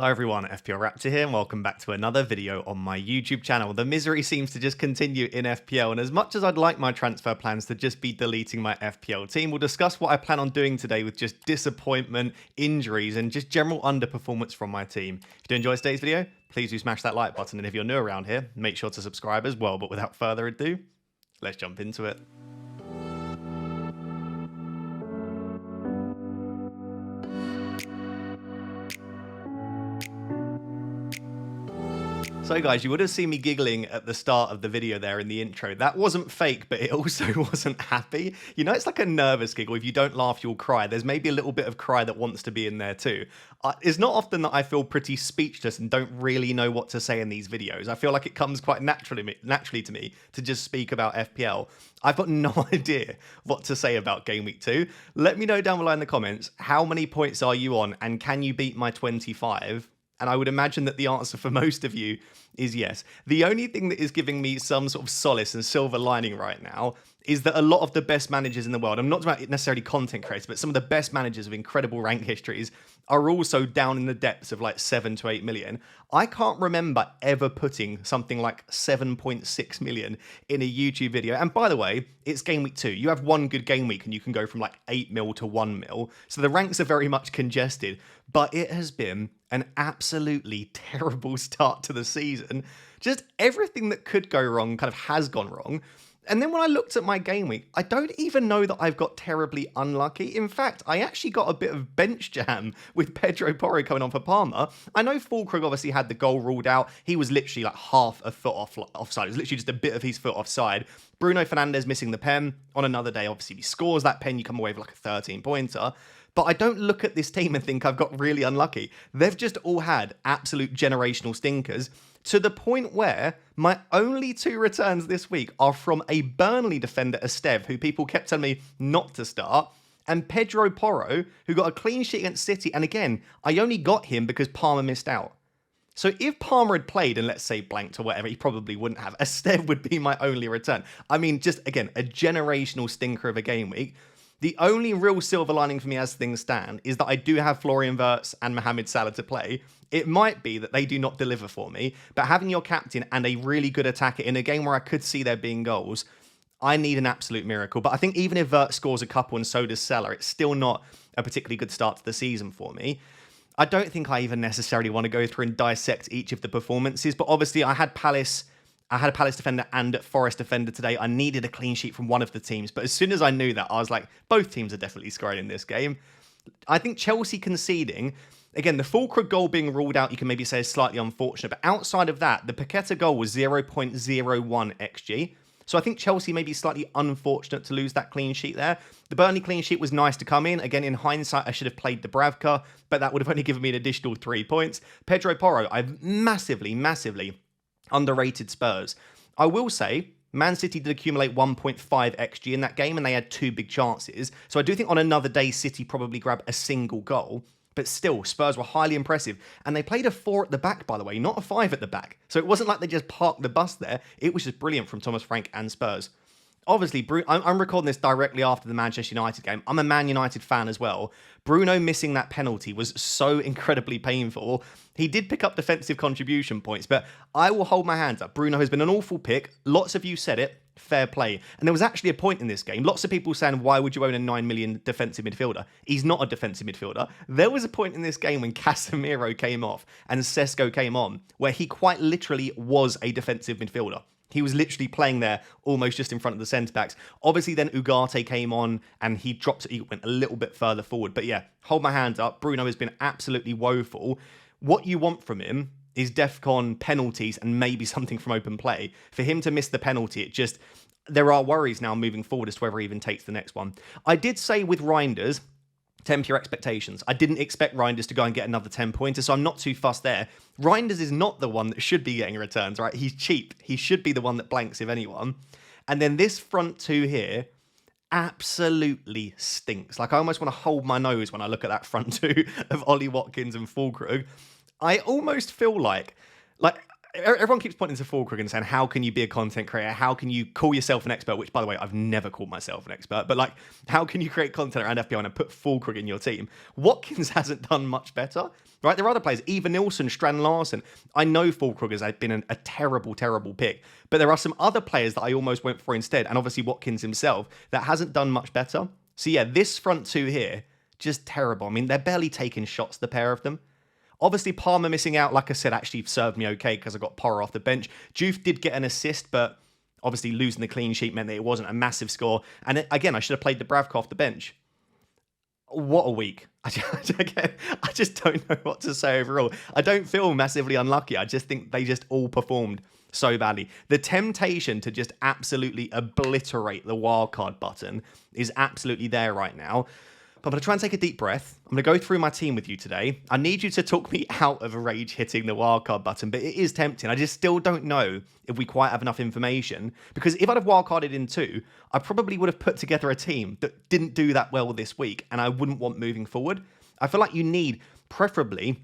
Hello everyone, FPL Raptor here and welcome back to another video on my YouTube channel. The misery seems to just continue in FPL, and as much as I'd like my transfer plans to just be deleting my FPL team, we'll discuss what I plan on doing today with just disappointment, injuries and just general underperformance from my team. If you do enjoy today's video, please do smash that like button, and if you're new around here, make sure to subscribe as well. But without further ado, let's jump into it. So guys, you would have seen me giggling at the start of the video there in the intro. That wasn't fake, but it also wasn't happy. You know, it's like a nervous giggle. If you don't laugh, you'll cry. There's maybe a little bit of cry that wants to be in there too. It's not often that I feel pretty speechless and don't really know what to say in these videos. I feel like it comes quite naturally to me to just speak about FPL. I've got no idea what to say about Game Week 2. Let me know down below in the comments, how many points are you on and can you beat my 25? And I would imagine that the answer for most of you is yes. The only thing that is giving me some sort of solace and silver lining right now is that a lot of the best managers in the world, I'm not talking about necessarily content creators, but some of the best managers of incredible rank histories are also down in the depths of like 7 to 8 million. I can't remember ever putting something like 7.6 million in a YouTube video. And by the way, it's Game Week 2. You have one good game week and you can go from like 8 mil to 1 mil. So the ranks are very much congested, but it has been an absolutely terrible start to the season. Just everything that could go wrong kind of has gone wrong. And then when I looked at my game week, I don't even know that I've got terribly unlucky. In fact, I actually got a bit of bench jam with Pedro Porro coming on for Parma. I know Fulkrug obviously had the goal ruled out. He was literally like half a foot offside. It was literally just a bit of his foot offside. Bruno Fernandes missing the pen. On another day, obviously, he scores that pen. You come away with like a 13-pointer. But I don't look at this team and think I've got really unlucky. They've just all had absolute generational stinkers, to the point where my only 2 returns this week are from a Burnley defender, Esteve, who people kept telling me not to start, and Pedro Porro, who got a clean sheet against City. And again, I only got him because Palmer missed out. So if Palmer had played and let's say blanked or whatever, he probably wouldn't have. Esteve would be my only return. I mean, just again, a generational stinker of a game week. The only real silver lining for me as things stand is that I do have Florian Wirtz and Mohamed Salah to play. It might be that they do not deliver for me, but having your captain and a really good attacker in a game where I could see there being goals, I need an absolute miracle. But I think even if Wirtz scores a couple and so does Salah, it's still not a particularly good start to the season for me. I don't think I even necessarily want to go through and dissect each of the performances, but obviously I had a Palace defender and Forest defender today. I needed a clean sheet from one of the teams. But as soon as I knew that, I was like, both teams are definitely scoring in this game. I think Chelsea conceding, again, the Fulkrug goal being ruled out, you can maybe say is slightly unfortunate. But outside of that, the Paqueta goal was 0.01 XG. So I think Chelsea may be slightly unfortunate to lose that clean sheet there. The Burnley clean sheet was nice to come in. Again, in hindsight, I should have played Dubravka, but that would have only given me an additional 3 points. Pedro Porro, I've massively underrated Spurs. I will say, Man City did accumulate 1.5 XG in that game, and they had 2 big chances. So I do think on another day, City probably grab a single goal. But still, Spurs were highly impressive. And they played a 4 at the back, by the way, not a 5 at the back. So it wasn't like they just parked the bus there. It was just brilliant from Thomas Frank and Spurs. Obviously, I'm recording this directly after the Manchester United game. I'm a Man United fan as well. Bruno missing that penalty was so incredibly painful. He did pick up defensive contribution points, but I will hold my hands up. Bruno has been an awful pick. Lots of you said it. Fair play. And there was actually a point in this game. Lots of people saying, why would you own a 9 million defensive midfielder? He's not a defensive midfielder. There was a point in this game when Casemiro came off and Sesko came on, where he quite literally was a defensive midfielder. He was literally playing there almost just in front of the centre-backs. Obviously, then Ugarte came on and he went a little bit further forward. But yeah, hold my hands up. Bruno has been absolutely woeful. What you want from him is DEFCON penalties and maybe something from open play. For him to miss the penalty, there are worries now moving forward as to whether he even takes the next one. I did say with Reinders, temper your expectations. I didn't expect Reinders to go and get another 10-pointer, so I'm not too fussed there. Reinders is not the one that should be getting returns, right? He's cheap. He should be the one that blanks, if anyone. And then this front 2 here absolutely stinks. Like, I almost want to hold my nose when I look at that front 2 of Ollie Watkins and Fulkrug. I almost feel like everyone keeps pointing to Fulkrug and saying, how can you be a content creator? How can you call yourself an expert? Which, by the way, I've never called myself an expert. But like, how can you create content around FPL and put Fulkrug in your team? Watkins hasn't done much better, right? There are other players, Eva Nilsson, Strand Larsen. I know Fulkrug has been a terrible, terrible pick. But there are some other players that I almost went for instead. And obviously Watkins himself, that hasn't done much better. So yeah, this front two here, just terrible. I mean, they're barely taking shots, the pair of them. Obviously, Palmer missing out, like I said, actually served me okay because I got Porro off the bench. Juve did get an assist, but obviously losing the clean sheet meant that it wasn't a massive score. And again, I should have played the Bravka off the bench. What a week. I just don't know what to say overall. I don't feel massively unlucky. I just think they just all performed so badly. The temptation to just absolutely obliterate the wildcard button is absolutely there right now. But I'm going to try and take a deep breath. I'm going to go through my team with you today. I need you to talk me out of a rage hitting the wildcard button, but it is tempting. I just still don't know if we quite have enough information, because if I'd have wildcarded in two, I probably would have put together a team that didn't do that well this week, and I wouldn't want moving forward. I feel like you need, preferably,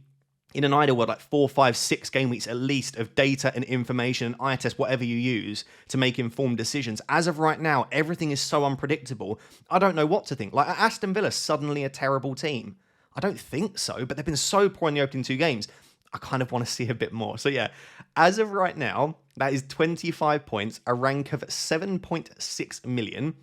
in an ideal world, like 4, 5, 6 game weeks at least of data and information and eye test, whatever you use to make informed decisions. As of right now, everything is so unpredictable. I don't know what to think. Like, Aston Villa suddenly a terrible team? I don't think so, but they've been so poor in the opening 2 games. I kind of want to see a bit more. So yeah, as of right now, that is 25 points, a rank of 7.6 million,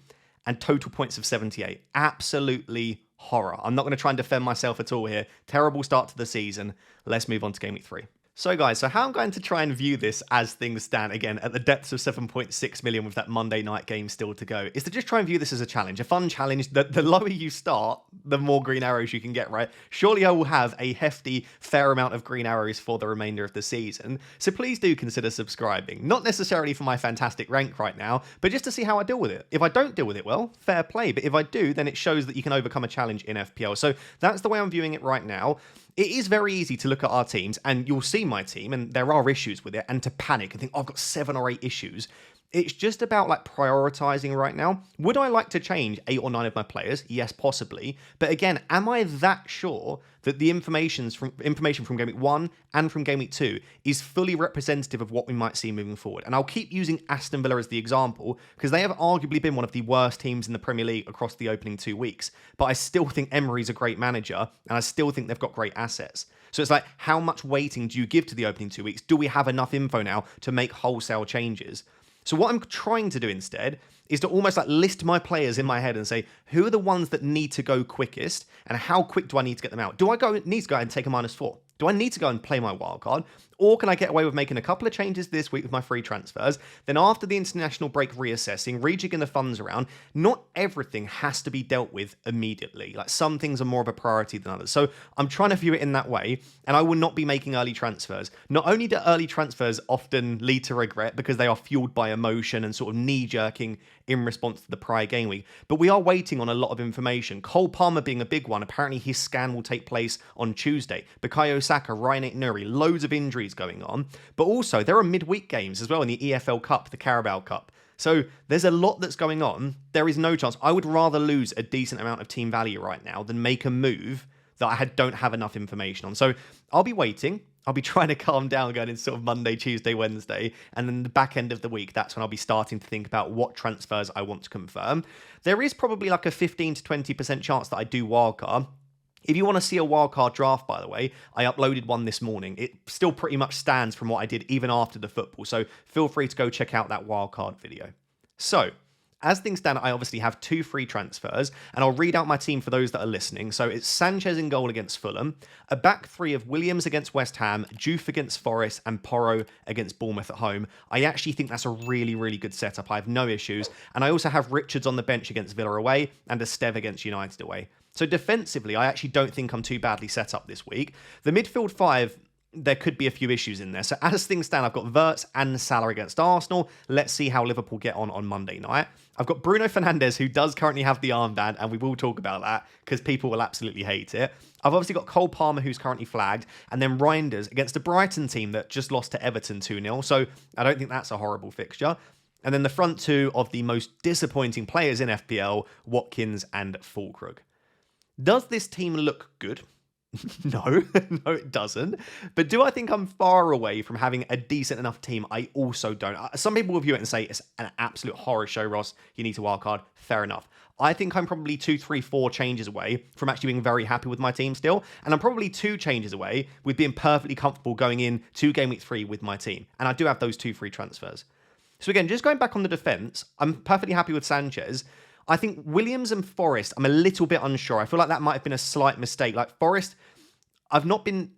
and total points of 78. Absolutely horror. I'm not going to try and defend myself at all here. Terrible start to the season. Let's move on to Game Week 3. So guys, how I'm going to try and view this as things stand, again, at the depths of 7.6 million with that Monday night game still to go, is to just try and view this as a challenge, a fun challenge. The lower you start, the more green arrows you can get, right? Surely I will have a hefty, fair amount of green arrows for the remainder of the season. So please do consider subscribing. Not necessarily for my fantastic rank right now, but just to see how I deal with it. If I don't deal with it well, fair play. But if I do, then it shows that you can overcome a challenge in FPL. So that's the way I'm viewing it right now. It is very easy to look at our teams, and you'll see my team, and there are issues with it, and to panic and think, oh, I've got 7 or 8 issues. It's just about like prioritizing right now. Would I like to change 8 or 9 of my players? Yes, possibly. But again, am I that sure that the information from Game Week 1 and from Game Week 2 is fully representative of what we might see moving forward? And I'll keep using Aston Villa as the example, because they have arguably been one of the worst teams in the Premier League across the opening 2 weeks. But I still think Emery's a great manager, and I still think they've got great assets. So it's like, how much weighting do you give to the opening 2 weeks? Do we have enough info now to make wholesale changes? So what I'm trying to do instead is to almost like list my players in my head and say, who are the ones that need to go quickest and how quick do I need to get them out? Do I need to go out and take a -4? Do I need to go and play my wildcard? Or can I get away with making a couple of changes this week with my free transfers? Then after the international break, reassessing, rejigging the funds around. Not everything has to be dealt with immediately. Like, some things are more of a priority than others. So I'm trying to view it in that way, and I will not be making early transfers. Not only do early transfers often lead to regret because they are fueled by emotion and sort of knee-jerking in response to the prior game week, but we are waiting on a lot of information. Cole Palmer being a big one. Apparently his scan will take place on Tuesday. Bukayo Saka, Ryan Nuri, loads of injuries going on. But also there are midweek games as well in the EFL Cup, the Carabao Cup. So there's a lot that's going on. There is no chance. I would rather lose a decent amount of team value right now than make a move that I don't have enough information on. So I'll be waiting. I'll be trying to calm down going into sort of Monday, Tuesday, Wednesday, and then the back end of the week, that's when I'll be starting to think about what transfers I want to confirm. There is probably like a 15 to 20% chance that I do wildcard. If you want to see a wildcard draft, by the way, I uploaded one this morning. It still pretty much stands from what I did even after the football, so feel free to go check out that wildcard video. So, as things stand, I obviously have 2 free transfers, and I'll read out my team for those that are listening. So it's Sanchez in goal against Fulham, a back 3 of Williams against West Ham, Juve against Forest, and Porro against Bournemouth at home. I actually think that's a really, really good setup. I have no issues. And I also have Richards on the bench against Villa away, and Esteve against United away. So defensively, I actually don't think I'm too badly set up this week. The midfield 5, there could be a few issues in there. So as things stand, I've got Wirtz and Salah against Arsenal. Let's see how Liverpool get on Monday night. I've got Bruno Fernandes, who does currently have the armband, and we will talk about that because people will absolutely hate it. I've obviously got Cole Palmer, who's currently flagged, and then Reinders against a Brighton team that just lost to Everton 2-0. So I don't think that's a horrible fixture. And then the front 2 of the most disappointing players in FPL, Watkins and Fulkrug. Does this team look good? No, no, it doesn't. But do I think I'm far away from having a decent enough team? I also don't. Some people will view it and say it's an absolute horror show, Ross. You need to wildcard. Fair enough. I think I'm probably 2, 3, 4 changes away from actually being very happy with my team still. And I'm probably 2 changes away with being perfectly comfortable going in to Game Week 3 with my team. And I do have those 2 free transfers. So again, just going back on the defence, I'm perfectly happy with Sanchez. I think Williams and Forest, I'm a little bit unsure. I feel like that might have been a slight mistake. Like Forest, I've not been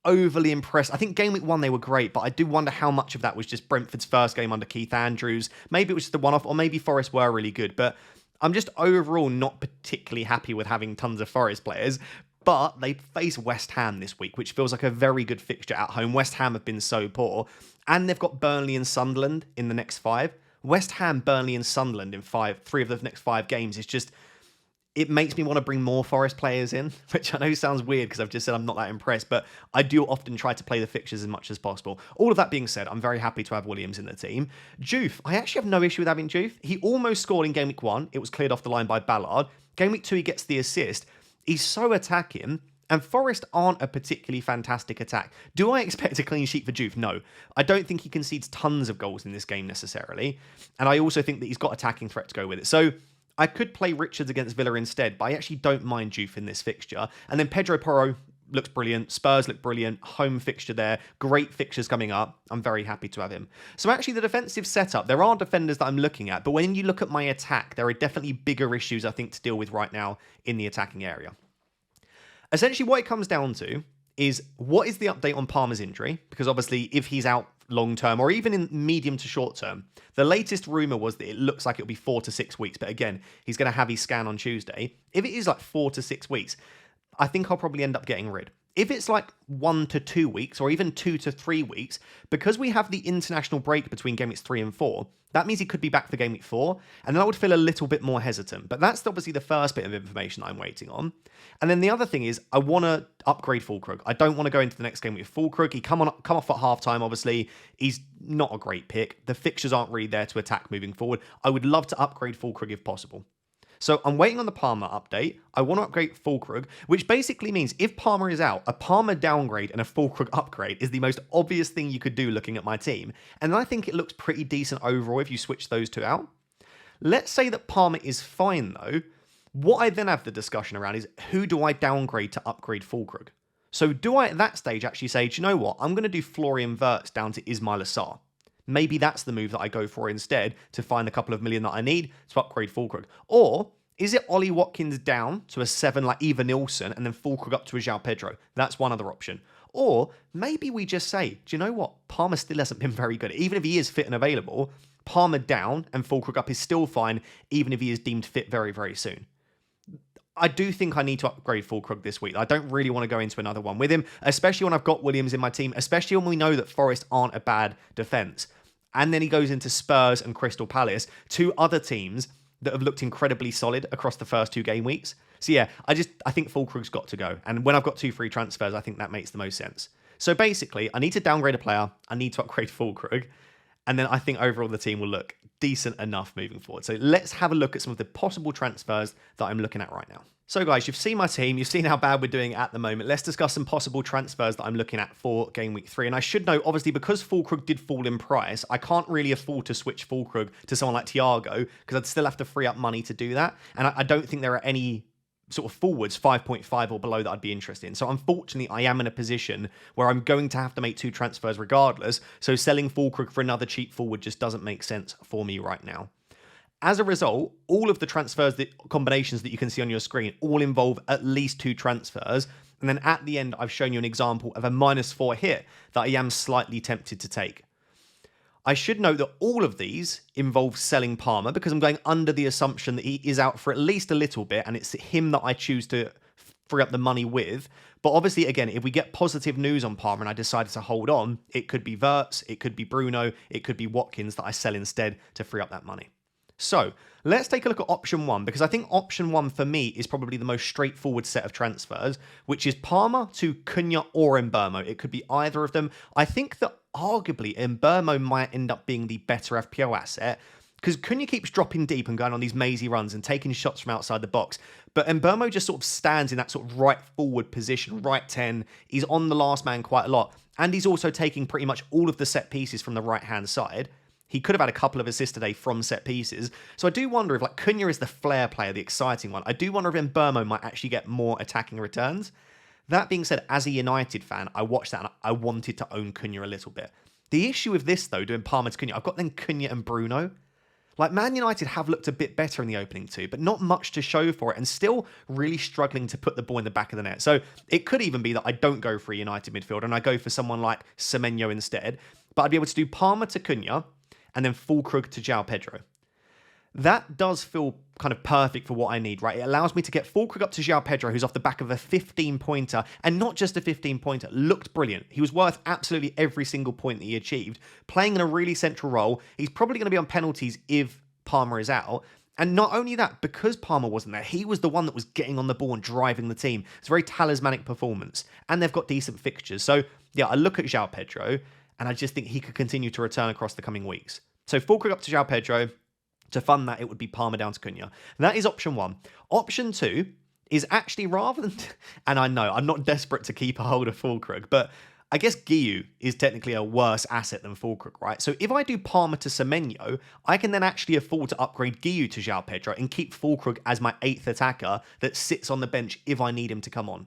overly impressed. I think Game Week 1 they were great, but I do wonder how much of that was just Brentford's first game under Keith Andrews. Maybe it was just a one-off, or maybe Forest were really good. But I'm just overall not particularly happy with having tons of Forest players. But they face West Ham this week, which feels like a very good fixture at home. West Ham have been so poor. And they've got Burnley and Sunderland in the next 5. West Ham, Burnley and Sunderland in 3 of the next 5 games is just... It makes me want to bring more Forest players in, which I know sounds weird because I've just said I'm not that impressed, but I do often try to play the fixtures as much as possible. All of that being said, I'm very happy to have Williams in the team. Juve, I actually have no issue with having Juve. He almost scored in Game Week 1. It was cleared off the line by Ballard. Game Week 2, he gets the assist. He's so attacking, and Forest aren't a particularly fantastic attack. Do I expect a clean sheet for Juve? No. I don't think he concedes tons of goals in this game necessarily, and I also think that he's got attacking threat to go with it. So I could play Richards against Villa instead, but I actually don't mind Juve in this fixture. And then Pedro Porro looks brilliant. Spurs look brilliant. Home fixture there. Great fixtures coming up. I'm very happy to have him. So actually the defensive setup, there are defenders that I'm looking at, but when you look at my attack, there are definitely bigger issues I think to deal with right now in the attacking area. Essentially what it comes down to is what is the update on Palmer's injury? Because obviously if he's out long term or even in medium to short term, the latest rumor was that it looks like it'll be 4 to 6 weeks. But again, he's going to have his scan on Tuesday. If it is like 4 to 6 weeks, I think I'll probably end up getting rid. If it's like 1 to 2 weeks or even 2 to 3 weeks, because we have the international break between Game Weeks 3 and 4, that means he could be back for Game Week 4, and then I would feel a little bit more hesitant. But that's obviously the first bit of information I'm waiting on. And then the other thing is, I want to upgrade Fulkrug. I don't want to go into the next game with Fulkrug. He come off at halftime, obviously. He's not a great pick. The fixtures aren't really there to attack moving forward. I would love to upgrade Fulkrug if possible. So I'm waiting on the Palmer update. I want to upgrade Fulkrug, which basically means if Palmer is out, a Palmer downgrade and a Fulkrug upgrade is the most obvious thing you could do looking at my team. And I think it looks pretty decent overall if you switch those 2 out. Let's say that Palmer is fine though. What I then have the discussion around is who do I downgrade to upgrade Fulkrug? So do I at that stage actually say, do you know what? I'm going to do Florian Wirtz down to Ismail Assar. Maybe that's the move that I go for instead to find a couple of million that I need to upgrade Fulkrug. Or is it Ollie Watkins down to a 7 like Eva Nilsson and then Fulkrug up to a João Pedro? That's one other option. Or maybe we just say, do you know what? Palmer still hasn't been very good. Even if he is fit and available, Palmer down and Fulkrug up is still fine, even if he is deemed fit very, very soon. I do think I need to upgrade Fulkrug this week. I don't really want to go into another one with him, especially when I've got Williams in my team, especially when we know that Forest aren't a bad defence. And then he goes into Spurs and Crystal Palace, 2 other teams that have looked incredibly solid across the first 2 game weeks. So yeah, I think Fulkrug's got to go. And when I've got 2 free transfers, I think that makes the most sense. So basically, I need to downgrade a player. I need to upgrade Fulkrug. And then I think overall the team will look decent enough moving forward. So let's have a look at some of the possible transfers that I'm looking at right now. So guys, you've seen my team. You've seen how bad we're doing at the moment. Let's discuss some possible transfers that I'm looking at for Game Week 3. And I should know, obviously, because Fulkrug did fall in price, I can't really afford to switch Fulkrug to someone like Thiago because I'd still have to free up money to do that. And I don't think there are any sort of forwards 5.5 or below that I'd be interested in. So unfortunately, I am in a position where I'm going to have to make 2 transfers regardless. So selling Fulkrug for another cheap forward just doesn't make sense for me right now. As a result, all of the transfers, the combinations that you can see on your screen, all involve at least 2 transfers. And then at the end, I've shown you an example of a -4 hit that I am slightly tempted to take. I should note that all of these involve selling Palmer because I'm going under the assumption that he is out for at least a little bit and it's him that I choose to free up the money with. But obviously, again, if we get positive news on Palmer and I decided to hold on, it could be Wirtz, it could be Bruno, it could be Watkins that I sell instead to free up that money. So let's take a look at option 1 because I think option 1 for me is probably the most straightforward set of transfers, which is Palmer to Cunha or Mbeumo. It could be either of them. I think that arguably Mbeumo might end up being the better FPL asset. because Cunha keeps dropping deep and going on these mazy runs and taking shots from outside the box. But Mbeumo just sort of stands in that sort of right forward position, right 10. He's on the last man quite a lot. And he's also taking pretty much all of the set pieces from the right-hand side. He could have had a couple of assists today from set pieces. So I do wonder if, like, Cunha is the flair player, the exciting one. I do wonder if Mbeumo might actually get more attacking returns. That being said, as a United fan, I watched that and I wanted to own Cunha a little bit. The issue with this, though, doing Palmer to Cunha, I've got then Cunha and Bruno. Like, Man United have looked a bit better in the opening two, but not much to show for it, and still really struggling to put the ball in the back of the net. So it could even be that I don't go for a United midfielder and I go for someone like Semenyo instead. But I'd be able to do Palmer to Cunha and then Füllkrug to João Pedro. That does feel kind of perfect for what I need, right? It allows me to get Füllkrug up to João Pedro, who's off the back of a 15-pointer, and not just a 15-pointer, looked brilliant. He was worth absolutely every single point that he achieved, playing in a really central role. He's probably going to be on penalties if Palmer is out. And not only that, because Palmer wasn't there, he was the one that was getting on the ball and driving the team. It's a very talismanic performance, and they've got decent fixtures. So, yeah, I look at João Pedro, and I just think he could continue to return across the coming weeks. So, Füllkrug up to João Pedro. To fund that, it would be Palmer down to Cunha. That is option one. Option two is actually rather than... And I know, I'm not desperate to keep a hold of Füllkrug, but I guess Guiu is technically a worse asset than Füllkrug, right? So if I do Palmer to Semenyo, I can then actually afford to upgrade Guiu to João Pedro and keep Füllkrug as my 8th attacker that sits on the bench if I need him to come on.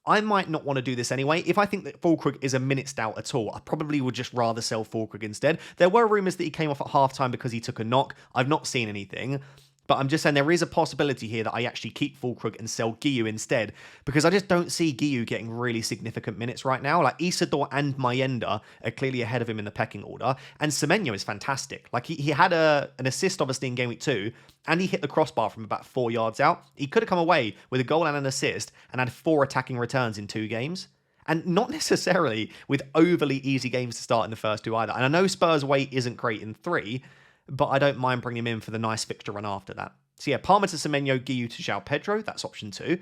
I might not want to do this anyway. If I think that Füllkrug is a minute stout at all, I probably would just rather sell Füllkrug instead. There were rumours that he came off at halftime because he took a knock. I've not seen anything. But I'm just saying there is a possibility here that I actually keep Füllkrug and sell Guiu instead, because I just don't see Guiu getting really significant minutes right now. Like, Isidore and Mayenda are clearly ahead of him in the pecking order, and Semenyo is fantastic. Like, he had an assist, obviously, in Game Week 2, and he hit the crossbar from about 4 yards out. He could have come away with a goal and an assist and had 4 attacking returns in 2 games. And not necessarily with overly easy games to start in the first 2 either. And I know Spurs' weight isn't great in 3, but I don't mind bringing him in for the nice fixture run after that. So yeah, Palmer to Semenyo, Guiu to João Pedro. That's option 2.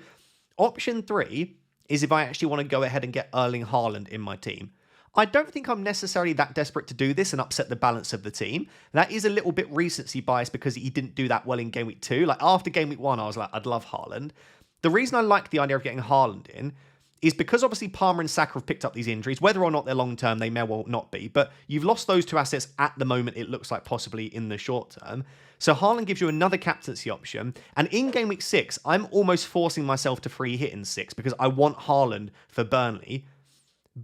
Option 3 is if I actually want to go ahead and get Erling Haaland in my team. I don't think I'm necessarily that desperate to do this and upset the balance of the team. That is a little bit recency bias because he didn't do that well in Game Week 2. Like, after Game Week 1, I was like, I'd love Haaland. The reason I like the idea of getting Haaland in is because obviously Palmer and Saka have picked up these injuries. Whether or not they're long-term, they may well not be. But you've lost those 2 assets at the moment, it looks like, possibly in the short term. So Haaland gives you another captaincy option. And in Game Week 6, I'm almost forcing myself to free hit in 6 because I want Haaland for Burnley.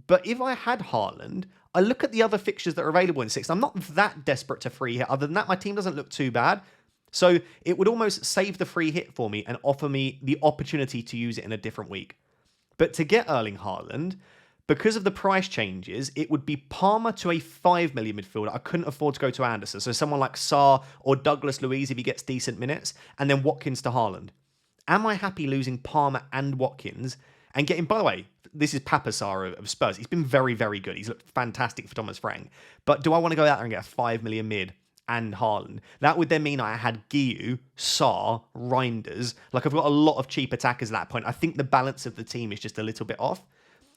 But if I had Haaland, I look at the other fixtures that are available in 6. I'm not that desperate to free hit. Other than that, my team doesn't look too bad. So it would almost save the free hit for me and offer me the opportunity to use it in a different week. But to get Erling Haaland, because of the price changes, it would be Palmer to a 5 million midfielder. I couldn't afford to go to Anderson. So someone like Sarr or Douglas Luiz if he gets decent minutes, and then Watkins to Haaland. Am I happy losing Palmer and Watkins and getting, by the way, this is Papa Sarr of Spurs. He's been very, very good. He's looked fantastic for Thomas Frank. But do I want to go out there and get a 5 million mid and Haaland? That would then mean I had Guiu, Sarr, Reinders. Like, I've got a lot of cheap attackers at that point. I think the balance of the team is just a little bit off.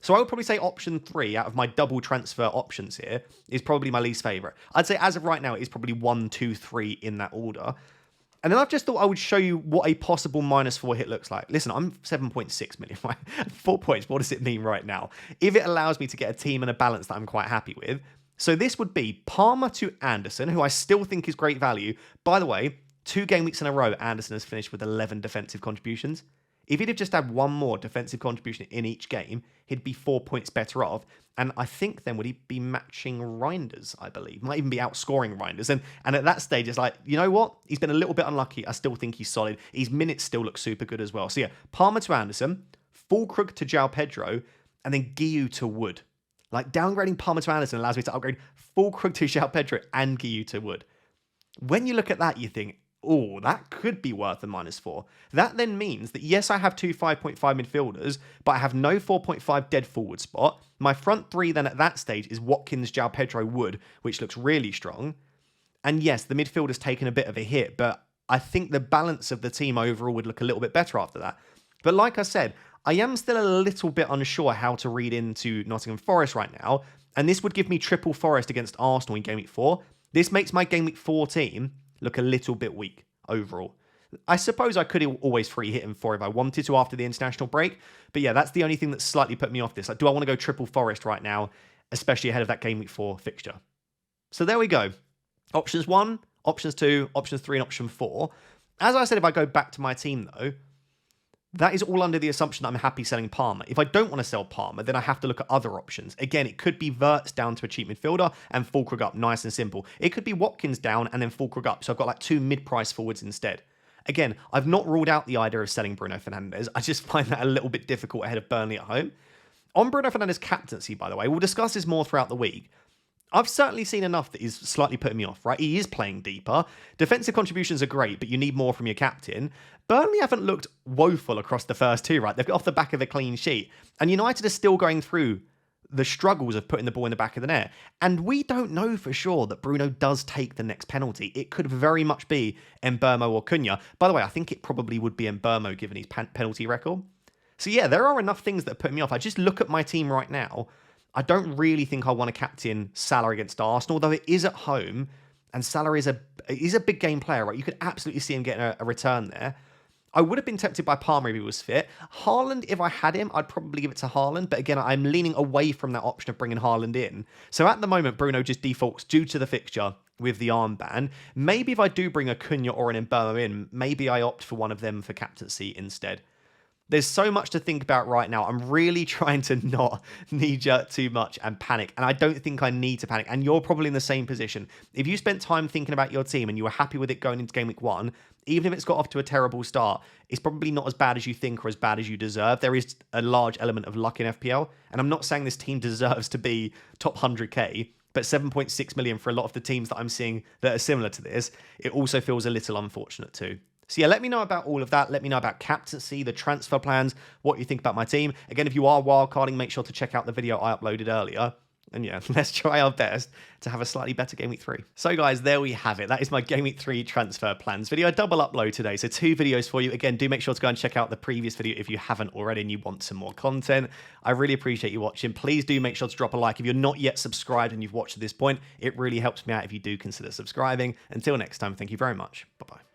So I would probably say option 3 out of my double transfer options here is probably my least favourite. I'd say as of right now, it is probably 1, 2, 3 in that order. And then I've just thought I would show you what a possible -4 hit looks like. Listen, I'm 7.6 million, right? 4 points, what does it mean right now? If it allows me to get a team and a balance that I'm quite happy with. So this would be Palmer to Anderson, who I still think is great value. By the way, 2 game weeks in a row, Anderson has finished with 11 defensive contributions. If he'd have just had 1 more defensive contribution in each game, he'd be 4 points better off. And I think then would he be matching Reinders, I believe. Might even be outscoring Reinders. And at that stage, it's like, you know what? He's been a little bit unlucky. I still think he's solid. His minutes still look super good as well. So yeah, Palmer to Anderson, Füllkrug to João Pedro, and then Guiu to Wood. Like, downgrading Palmer to Anderson allows me to upgrade Füllkrug to João Pedro and Guiu to Wood. When you look at that, you think, oh, that could be worth a -4. That then means that, yes, I have 2 5.5 midfielders, but I have no 4.5 dead forward spot. My front 3 then at that stage is Watkins, João Pedro, Wood, which looks really strong. And yes, the midfield has taken a bit of a hit, but I think the balance of the team overall would look a little bit better after that. But like I said, I am still a little bit unsure how to read into Nottingham Forest right now, and this would give me triple Forest against Arsenal in Game Week 4. This makes my Game Week 4 team look a little bit weak overall. I suppose I could always free hit him 4 if I wanted to after the international break. But yeah, that's the only thing that slightly put me off this. Like, do I want to go triple Forest right now, especially ahead of that Game Week 4 fixture? So there we go. Options 1, options 2, options 3, and option 4. As I said, if I go back to my team though, that is all under the assumption that I'm happy selling Palmer. If I don't want to sell Palmer, then I have to look at other options. Again, it could be Wirtz down to a cheap midfielder and Füllkrug up, nice and simple. It could be Watkins down and then Füllkrug up, so I've got like 2 mid-price forwards instead. Again, I've not ruled out the idea of selling Bruno Fernandes. I just find that a little bit difficult ahead of Burnley at home. On Bruno Fernandes' captaincy, by the way, we'll discuss this more throughout the week. I've certainly seen enough that is slightly putting me off, right? He is playing deeper. Defensive contributions are great, but you need more from your captain. Burnley haven't looked woeful across the first 2, right? They've got off the back of a clean sheet. And United are still going through the struggles of putting the ball in the back of the net. And we don't know for sure that Bruno does take the next penalty. It could very much be Mbeumo or Cunha. By the way, I think it probably would be Mbeumo given his penalty record. So yeah, there are enough things that put me off. I just look at my team right now. I don't really think I want to captain Salah against Arsenal, though it is at home, and Salah is a big game player, right? You could absolutely see him getting a return there. I would have been tempted by Palmer if he was fit. Haaland, if I had him, I'd probably give it to Haaland, but again, I'm leaning away from that option of bringing Haaland in. So at the moment, Bruno just defaults due to the fixture with the armband. Maybe if I do bring a Cunha or an Mbeumo in, maybe I opt for one of them for captaincy instead. There's so much to think about right now. I'm really trying to not knee-jerk too much and panic. And I don't think I need to panic. And you're probably in the same position. If you spent time thinking about your team and you were happy with it going into Game Week 1, even if it's got off to a terrible start, it's probably not as bad as you think or as bad as you deserve. There is a large element of luck in FPL. And I'm not saying this team deserves to be top 100k, but 7.6 million for a lot of the teams that I'm seeing that are similar to this, it also feels a little unfortunate too. So yeah, let me know about all of that. Let me know about captaincy, the transfer plans, what you think about my team. Again, if you are wildcarding, make sure to check out the video I uploaded earlier. And yeah, let's try our best to have a slightly better Game Week 3. So guys, there we have it. That is my Game Week 3 transfer plans video. A double upload today, so 2 videos for you. Again, do make sure to go and check out the previous video if you haven't already and you want some more content. I really appreciate you watching. Please do make sure to drop a like if you're not yet subscribed and you've watched to this point. It really helps me out if you do consider subscribing. Until next time, thank you very much. Bye-bye.